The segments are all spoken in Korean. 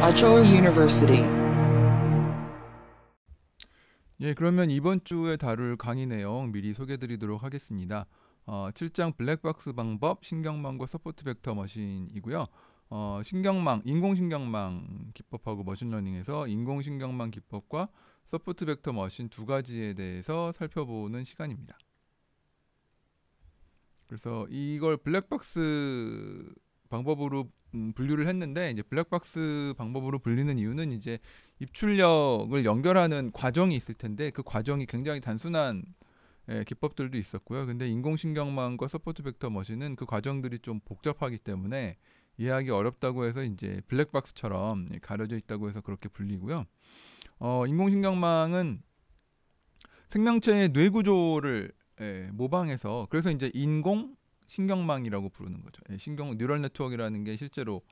Achoa University. 예, 그러면 이번 주에 다룰 강의 내용 미리 소개드리도록 하겠습니다. 7장 블랙박스 방법, 신경망과 서포트 벡터 머신이고요. 신경망, 인공신경망 기법하고 머신러닝에서 인공신경망 기법과 서포트 벡터 머신 두 가지에 대해서 살펴보는 시간입니다. 그래서 이걸 블랙박스 방법으로 분류를 했는데, 이제 블랙박스 방법으로 불리는 이유는 이제 입출력을 연결하는 과정이 있을 텐데, 그 과정이 굉장히 단순한 기법들도 있었고요. 근데 인공신경망과 서포트 벡터 머신은 그 과정들이 좀 복잡하기 때문에 이해하기 어렵다고 해서 이제 블랙박스처럼 가려져 있다고 해서 그렇게 불리고요. 인공신경망은 생명체의 뇌 구조를 모방해서, 그래서 이제 인공 신경망이라고 부르는 거죠. 신경 뉴럴 네트워크라는 게 실제로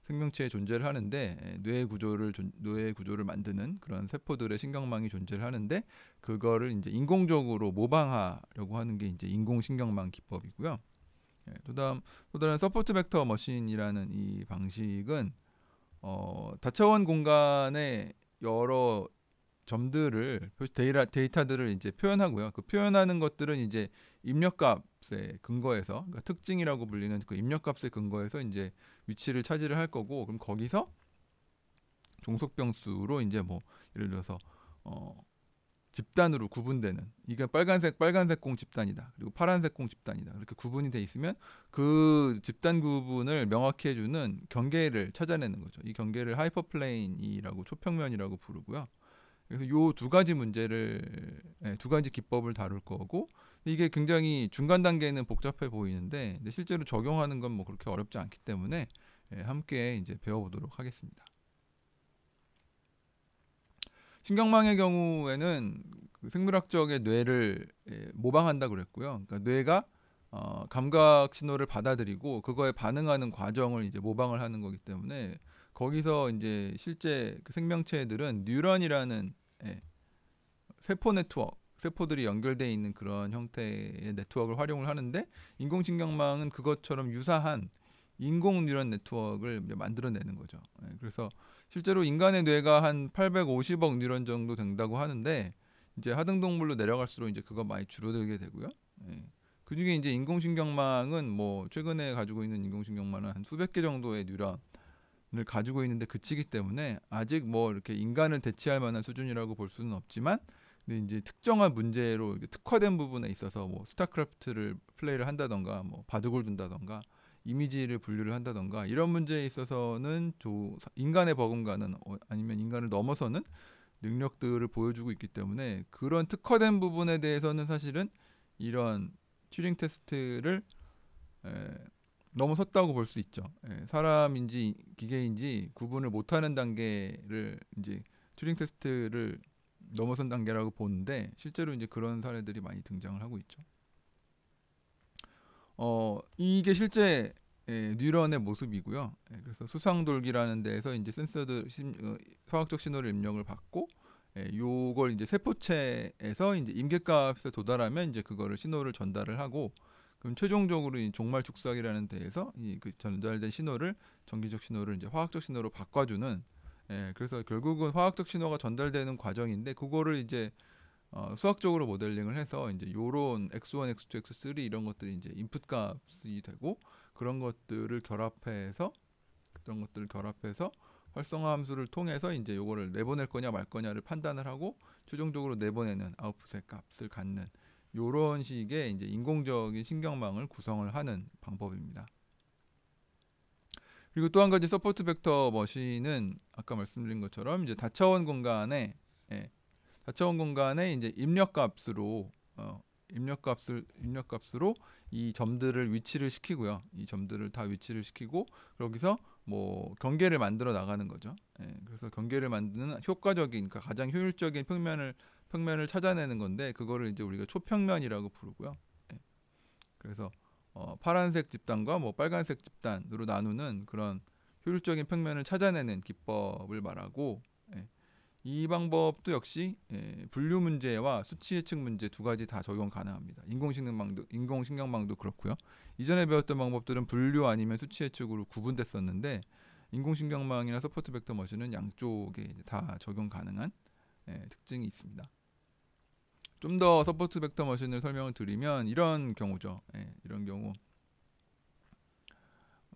생명체에 존재를 하는데, 뇌 구조를 만드는 그런 세포들의 신경망이 존재를 하는데, 그거를 이제 인공적으로 모방하려고 하는 게 이제 인공신경망 기법이고요. 또 다른 서포트 벡터 머신이라는 이 방식은 다차원 공간의 여러 점들을 데이터들을 이제 표현하고요. 그 표현하는 것들은 이제 입력값에 근거해서, 그러니까 특징이라고 불리는 그 입력값에 근거해서 이제 위치를 차지를 할 거고, 그럼 거기서 종속병수로 이제 뭐 예를 들어서 집단으로 구분되는, 이게 빨간색 공 집단이다, 그리고 파란색 공 집단이다, 이렇게 구분이 돼 있으면 그 집단 구분을 명확히 해주는 경계를 찾아내는 거죠. 이 경계를 하이퍼플레인이라고, 초평면이라고 부르고요. 그래서 요 두 가지 두 가지 기법을 다룰 거고, 이게 굉장히 중간 단계는 복잡해 보이는데, 근데 실제로 적용하는 건 뭐 그렇게 어렵지 않기 때문에 함께 이제 배워보도록 하겠습니다. 신경망의 경우에는 그 생물학적의 뇌를 모방한다 그랬고요. 그러니까 뇌가 감각 신호를 받아들이고 그거에 반응하는 과정을 이제 모방을 하는 거기 때문에, 거기서 이제 실제 그 생명체들은 뉴런이라는 세포 네트워크, 세포들이 연결되어 있는 그런 형태의 네트워크를 활용을 하는데, 인공신경망은 그것처럼 유사한 인공 뉴런 네트워크를 만들어내는 거죠. 그래서 실제로 인간의 뇌가 한 850억 뉴런 정도 된다고 하는데, 이제 하등동물로 내려갈수록 이제 그거 많이 줄어들게 되고요. 그 중에 이제 인공신경망은 뭐 최근에 가지고 있는 인공신경망은 한 수백 개 정도의 뉴런을 가지고 있는데 그치기 때문에 아직 뭐 이렇게 인간을 대체할 만한 수준이라고 볼 수는 없지만, 근데 이제 특정한 문제로 특화된 부분에 있어서 뭐 스타크래프트를 플레이를 한다던가, 뭐 바둑을 둔다던가, 이미지를 분류를 한다던가, 이런 문제에 있어서는 인간의 버금가는 아니면 인간을 넘어서는 능력들을 보여주고 있기 때문에, 그런 특화된 부분에 대해서는 사실은 이런 튜링 테스트를 넘어섰다고 볼 수 있죠. 사람인지 기계인지 구분을 못하는 단계를 이제 튜링 테스트를 넘어선 단계라고 보는데, 실제로 이제 그런 사례들이 많이 등장을 하고 있죠. 이게 실제 뉴런의 모습이고요. 그래서 수상돌기라는 데에서 이제 화학적 신호를 입력을 받고, 요걸 이제 세포체에서 이제 임계값에 도달하면 이제 그거를 신호를 전달을 하고, 그럼 최종적으로 이 종말 축소하기라는 데에서 이 그 전달된 신호를, 전기적 신호를 이제 화학적 신호로 바꿔주는, 그래서 결국은 화학적 신호가 전달되는 과정인데, 그거를 이제 수학적으로 모델링을 해서 이제 요런 x1, x2, x3 이런 것들이 이제 인풋 값이 되고, 그런 것들을 결합해서 활성화 함수를 통해서 이제 요거를 내보낼 거냐 말 거냐를 판단을 하고, 최종적으로 내보내는 아웃풋의 값을 갖는, 요런 식의 이제 인공적인 신경망을 구성을 하는 방법입니다. 그리고 또 한 가지 서포트 벡터 머신은 아까 말씀드린 것처럼 이제 다차원 공간에 이제 입력값으로 이 점들을 위치를 시키고요. 이 점들을 다 위치를 시키고, 여기서 뭐 경계를 만들어 나가는 거죠. 그래서 경계를 만드는 효과적인, 그러니까 가장 효율적인 평면을 찾아내는 건데, 그거를 이제 우리가 초평면이라고 부르고요. 그래서 파란색 집단과 뭐 빨간색 집단으로 나누는 그런 효율적인 평면을 찾아내는 기법을 말하고, 이 방법도 역시 분류 문제와 수치 예측 문제 두 가지 다 적용 가능합니다. 인공신경망도 그렇고요. 이전에 배웠던 방법들은 분류 아니면 수치 예측으로 구분됐었는데, 인공신경망이나 서포트 벡터 머신은 양쪽에 이제 다 적용 가능한 특징이 있습니다. 좀 더 서포트 벡터 머신을 설명을 드리면 이런 경우죠. 이런 경우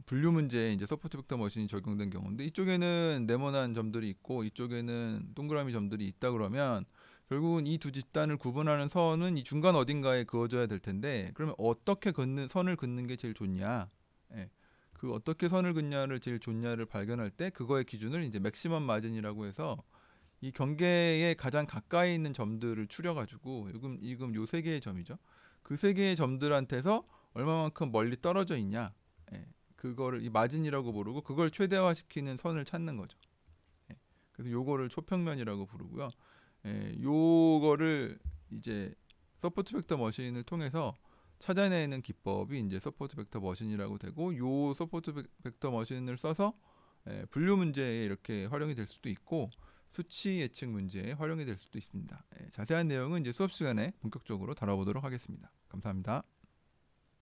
분류 문제에 이제 서포트 벡터 머신이 적용된 경우인데 이쪽에는 네모난 점들이 있고 이쪽에는 동그라미 점들이 있다 그러면 결국은 이 두 집단을 구분하는 선은 이 중간 어딘가에 그어져야 될 텐데 그러면 어떻게 선을 긋는 게 제일 좋냐? 그 어떻게 선을 긋냐를 제일 좋냐를 발견할 때 그거의 기준을 이제 맥시멈 마진이라고 해서 이 경계에 가장 가까이 있는 점들을 추려가지고 지금 요 세 개의 점이죠. 그 세 개의 점들한테서 얼마만큼 멀리 떨어져 있냐, 그거를 이 마진이라고 부르고 그걸 최대화시키는 선을 찾는 거죠. 그래서 요거를 초평면이라고 부르고요. 요거를 이제 서포트 벡터 머신을 통해서 찾아내는 기법이 이제 서포트 벡터 머신이라고 되고 요 서포트 벡터 머신을 써서 분류 문제에 이렇게 활용이 될 수도 있고 수치 예측 문제에 활용이 될 수도 있습니다. 자세한 내용은 이제 수업 시간에 본격적으로 다뤄보도록 하겠습니다. 감사합니다.